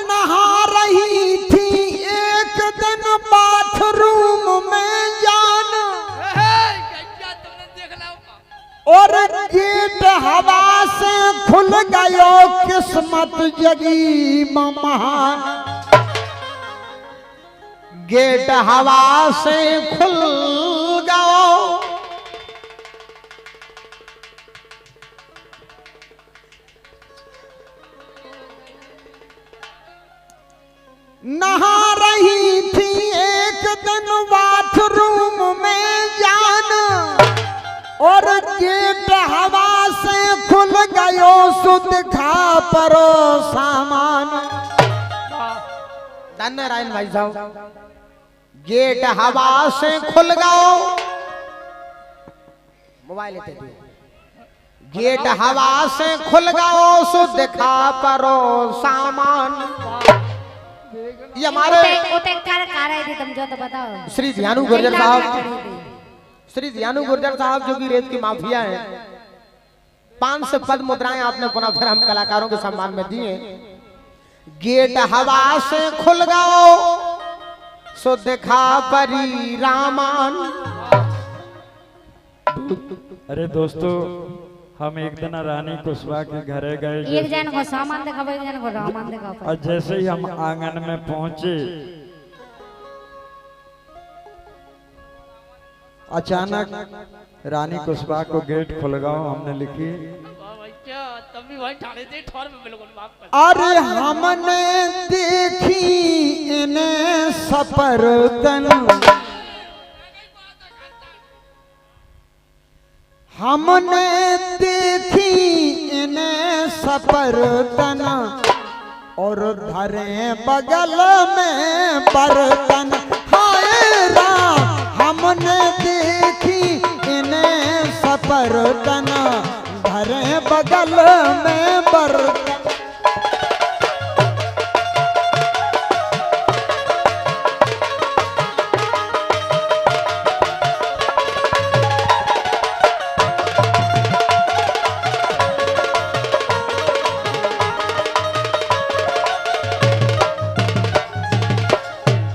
नहा रही थी एक दिन बाथरूम में जान, और गेट हवा से खुल गयो किस्मत जगी महान। गेट हवा से खुल गयो, नहा रही थी एक दिन बाथरूम में जान, और गेट हवा से खुल गयो सुध खा परो सामान। नारायण भाई साहब, गेट हवा से खुल गयो, मोबाइल लेते थे, गेट हवा से खुल गयो सुध खा परो सामान। ये हमारे तुम जो तो बताओ श्री ध्यानु गुर्जर साहब, श्री ध्यानु गुर्जर साहब जो कि रेत की माफिया हैं, 500 पद मुद्राएं आपने पुनः फिर हम कलाकारों के सम्मान में दिए। गेट हवा से खुल गयो सो देखा परी रामान। अरे दोस्तों, हम एक दिन रानी कुशवाहा के घरे गए, एक जन को सामान दिखाओ, एक जन को रामान दिखाओ। और जैसे ही हम आंगन में पहुंचे, अचानक रानी कुशवाहा को गेट खुल गया। हमने लिखी, अरे हमने देखी इन्हें सपरतन, हमने देखी इन्हें सपरतन, और धरे बगल में बर्तन। हाय राम, हमने देखी इन्हें सपरतन, धरे बगल में बर्तन।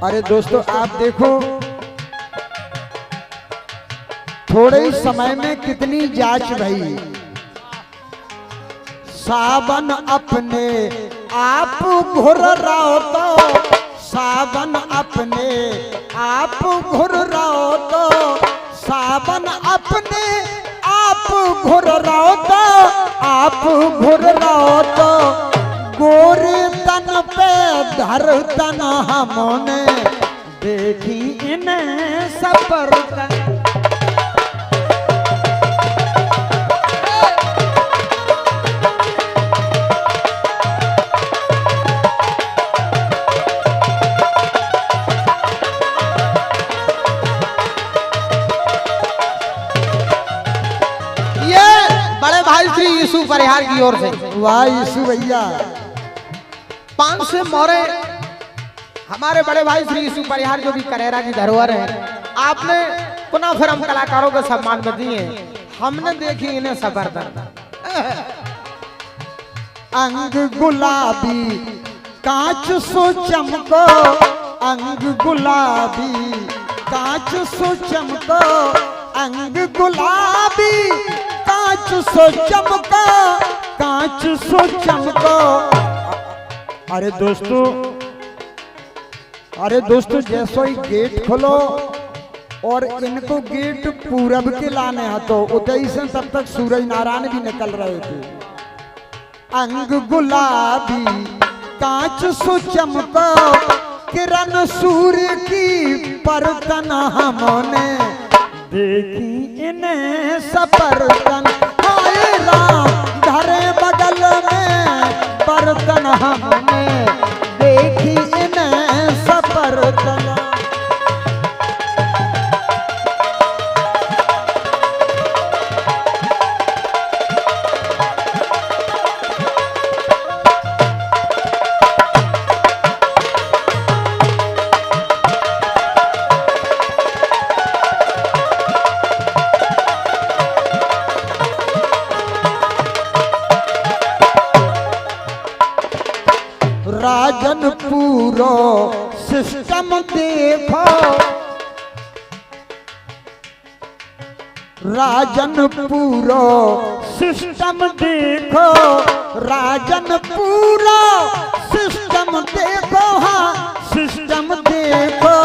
अरे दोस्तों, आप देखो थोड़े ही समय में कितनी जांच भई। सावन अपने आप घुर रहो तो, सावन अपने आप घुर रहो तो, सावन अपने आप घुर रहो तो, आप घुर रहो तो, गोरे तन पे धरतन हमने देखी इन्हें सपरतन। बड़े भाई श्री यीशु परिहार की ओर से, वाह यीशु भैया, 500 मोरे हमारे बड़े भाई श्री यीशु परिहार जो भी करेरा की धरोहर है, आपने पुनः फिर हम कलाकारों को सम्मान में दिए। हमने देखी इन्हें सफरतन। अंग गुलाबी कांच सो चमको, अंग गुलाबी कांच सो चमको, अंग गुलाबी कांच सो चमको, कांच सो चमको। अरे दोस्तों, जैसो ही गेट खोलो और इनको गेट पूरब के लाने हैं तो उदय से तब तक सूरज नारायण भी निकल रहे थे। अंग गुलाबी कांच सो चमको, किरण सूर्य की परतन हमने देखी इन्हें सपरतन। हाय राम, धरे बगल में बर्तन हमने देखी इन्हें सपरतन। राजन पूरो सिस्टम देखो, राजन पूरो सिस्टम देखो, राजन पूरो सिस्टम देखो, हाँ सिस्टम देखो।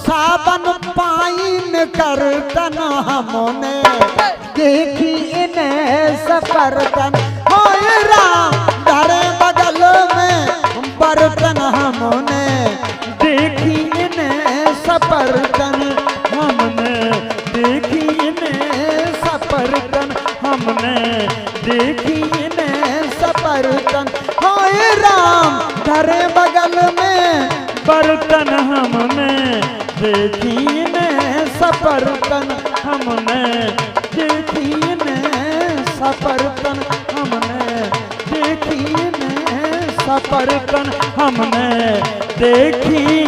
सावन पाइन करतन हमने देखी इन्हें सफरतन, होए राम धरे बगल में बर्तन हमने देखी इन्हें सफरतन, हमने देखी इन्हें सफरतन, हमने देखी इन्हें सफरतन, होए राम धरे बगल में बर्तन हमने देखी ने सफरतन, हमने देखी ने सफरतन, हमने देखी ने सफरतन, हमने देखी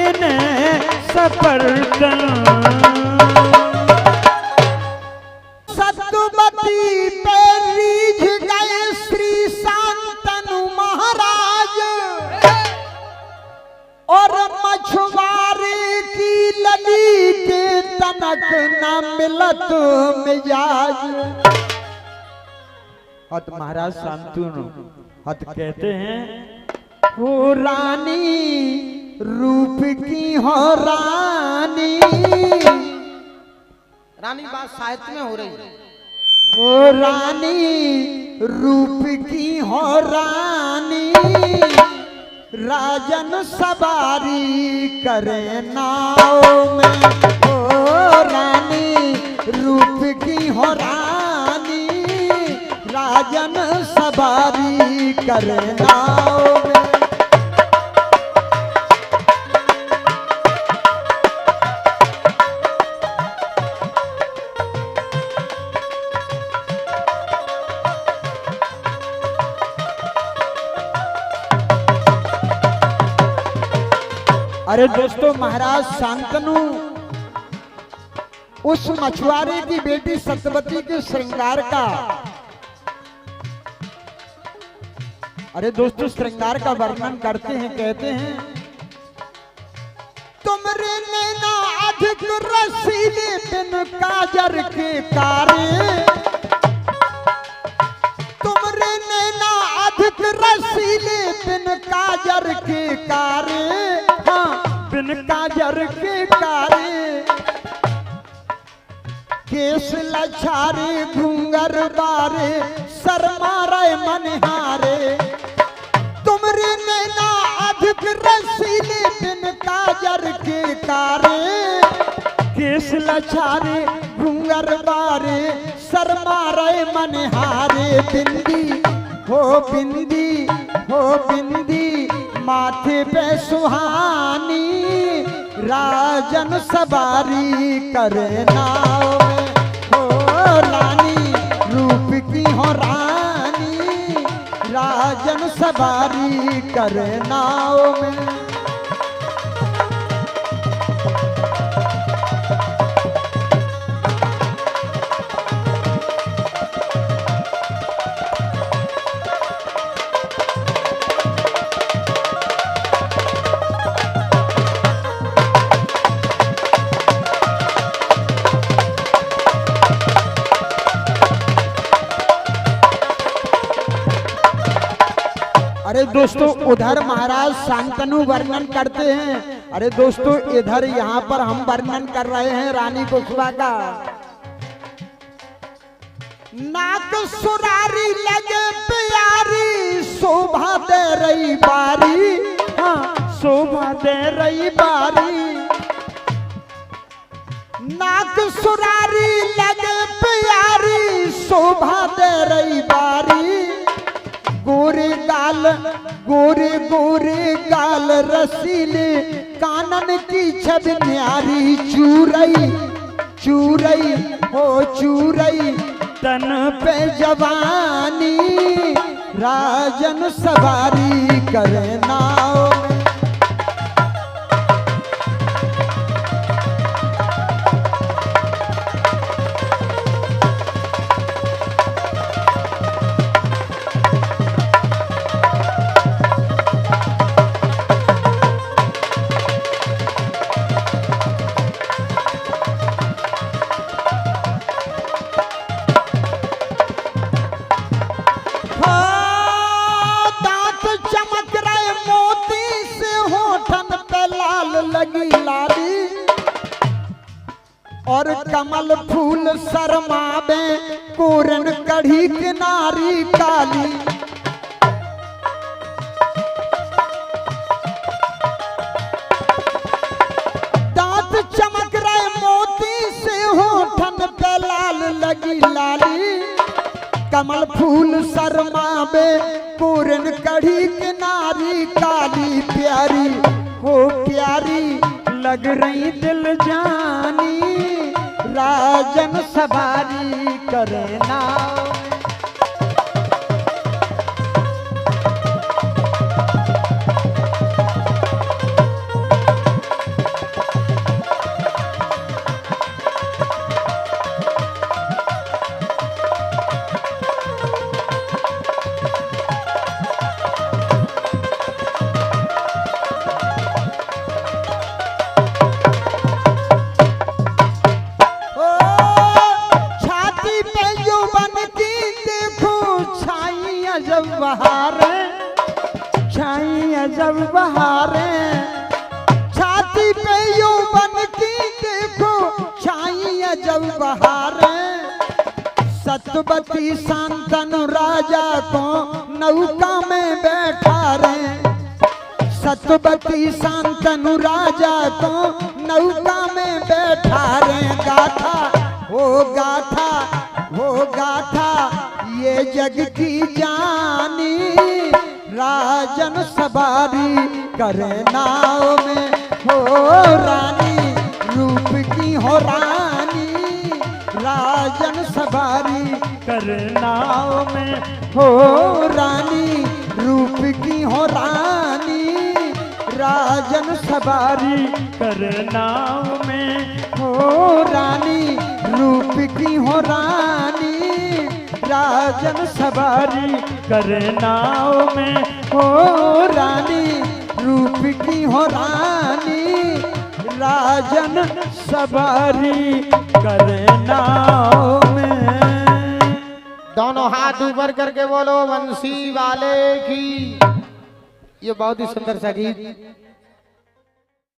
इन्हें सफरतन। सतुवती पे रीझ गए श्री शांतनु महाराज, और मछुआरे की लली के तनक न मिलत मिजाज। हत महाराज शांतनु हत कहते हैं, हो रानी रूप की हो रानी, रानी बात साहित्य में हो रही है। हो रानी रूप की हो रानी, राजन सवारी करे नाव में, ओ रानी रूप की हो रानी, राजन सवारी करे नाव में। अरे दोस्तों, महाराज शांतनु उस मछुआरे की बेटी सत्यवती के श्रृंगार का, अरे दोस्तों श्रृंगार का वर्णन करते हैं, कहते हैं, तुमरे नैना अधिक रसीले बिन काजर के कारे, तुमरे नैना अधिक रसीले बिन काजर के कारे, बिन काजर के कारे, केस लछारे घूंगर बारे, सरमारे मनहारे, तुमरे नैना अधिक रसीले बिन काजर के कारे, केस लछारे घूंगर बारे, सरमारे मनहारे, बिंदी हो बिंदी हो बिंदी माथे पे सुहानी, राजन सवारी करे नाव में, हो रानी रूप की हो रानी, राजन सवारी करे नाव में। अरे दोस्तों, उधर महाराज शांतनु वर्णन करते हैं, अरे दोस्तों इधर यहाँ पर हम वर्णन कर रहे हैं रानी कुसुमा का। नाक सुरारी लगे प्यारी, शोभा दे रही बारी, हाँ शोभा दे रही बारी, नाक सुरारी लगे प्यारी, शोभा दे रही बारी, गोरे गाल गोरे गोरे गाल रसीले, कानन की छवि न्यारी, चूरई चूरई हो चूरई, तन पे जवानी, राजन सवारी करे नाव में। और कमल फूल शर्मावे कोरन कढ़ी किनारी काली। दांत चमक रहे मोती से होठन पे लाल लगी लाली। कमल फूल शर्मावे कोरन कढ़ी किनारी काली। प्यारी हो प्यारी लग रही दिल जानी, राजन सवारी करे नाव। बहारे छाई अजब बहारे, छाती पे यौवन की देखो छाई अजब बहारे। सतवती शांतनु राजा को नौका में बैठा रे। सतवती शांतनु राजा को नौका में बैठा रे। गाथा हो गाथा हो गाथा ये जग की जानी, राजन सवारी करे नाव में हो रानी, रूप की हो रानी, राजन सवारी करे नाव में हो रानी, रूप की हो रानी, राजन सवारी करे नाव में हो रानी, रूप की हो रानी, राजन सवारी करे नाव में हो रानी, रूप की हो रानी, राजन सवारी करे नाव में। दोनों हाथ ऊपर करके बोलो बंसी वाले की। ये बहुत ही सुंदर सा गीत